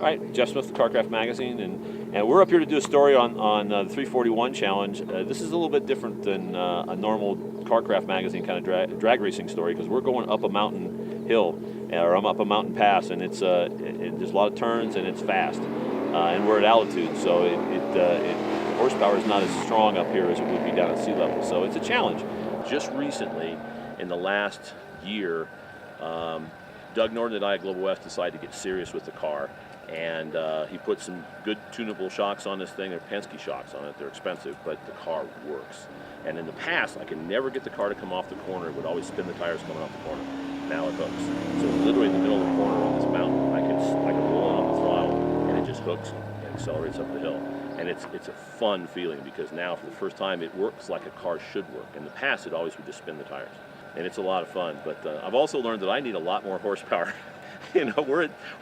Right, Jeff Smith, Carcraft Magazine, and we're up here to do a story on the 341 Challenge. This is a little bit different than a normal Carcraft Magazine kind of drag racing story, because we're going up a mountain hill, or I'm up a mountain pass, and there's a lot of turns and it's fast, and we're at altitude, so horsepower is not as strong up here as it would be down at sea level. So it's a challenge. Just recently, in the last year, Doug Norton and I at Global West decided to get serious with the car, and he put some good tunable shocks on this thing. They're Penske shocks on it. They're expensive, but the car works. And in the past, I could never get the car to come off the corner. It would always spin the tires coming off the corner. Now it hooks. So literally in the middle of the corner on this mountain, I can roll it on the throttle, and it just hooks and accelerates up the hill. And it's a fun feeling, because now for the first time it works like a car should work. In the past, it always would just spin the tires. And it's a lot of fun, but I've also learned that I need a lot more horsepower. You know,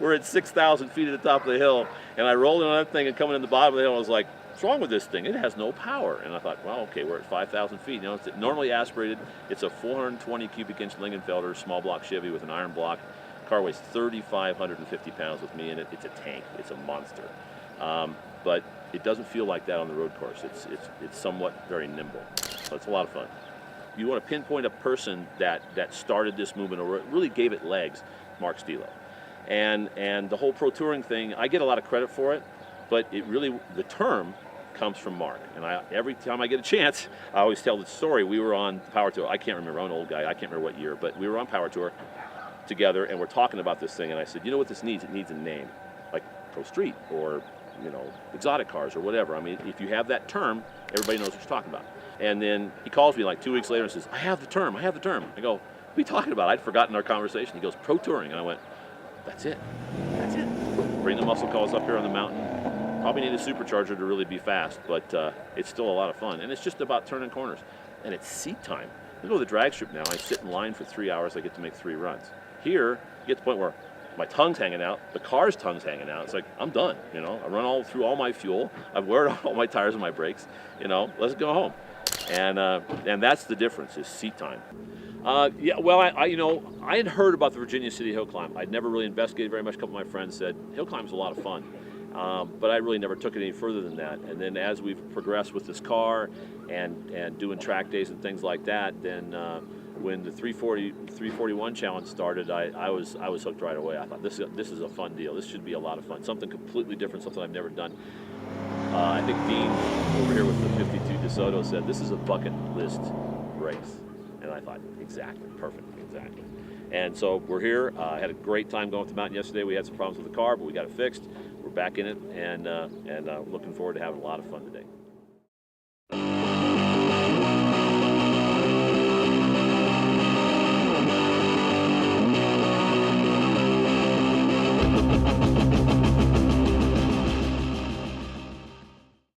we're at 6,000 feet at the top of the hill, and I rolled in on that thing, and coming in the bottom of the hill, I was like, what's wrong with this thing? It has no power. And I thought, well, okay, we're at 5,000 feet. You know, it's normally aspirated. It's a 420 cubic inch Lingenfelder small block Chevy with an iron block. Car weighs 3,550 pounds with me in it. It's a tank. It's a monster. But it doesn't feel like that on the road course. It's somewhat very nimble. So it's a lot of fun. You want to pinpoint a person that started this movement or really gave it legs, Mark Stilo. And the whole pro touring thing, I get a lot of credit for it, but the term comes from Mark. And every time I get a chance, I always tell the story. We were on Power Tour. I can't remember, I'm an old guy, I can't remember what year, but we were on Power Tour together, and we're talking about this thing, and I said, you know what this needs? It needs a name, like Pro Street or, you know, exotic cars or whatever. I mean, if you have that term, everybody knows what you're talking about. And then he calls me like 2 weeks later and says, I have the term. I go, what are you talking about? I'd forgotten our conversation. He goes, pro touring. And I went, that's it. Bring the muscle cars up here on the mountain. Probably need a supercharger to really be fast, but it's still a lot of fun. And it's just about turning corners. And it's seat time. I go to the drag strip now. I sit in line for 3 hours. I get to make 3 runs. Here, you get to the point where my tongue's hanging out, the car's tongue's hanging out. It's like, I'm done, you know. I run through all my fuel. I've weared out all my tires and my brakes. You know, let's go home. And that's the difference, is seat time. Yeah, well, I had heard about the Virginia City Hill Climb. I'd never really investigated very much. A couple of my friends said, hill climb's a lot of fun. But I really never took it any further than that. And then as we've progressed with this car and doing track days and things like that, then when the 341 Challenge started, I was hooked right away. I thought, this is a fun deal. This should be a lot of fun. Something completely different, something I've never done. I think Dean over here with the 52 DeSoto said, this is a bucket list race. And I thought, exactly, perfect, exactly. And so we're here. I had a great time going up the mountain yesterday. We had some problems with the car, but we got it fixed. We're back in it, and looking forward to having a lot of fun today.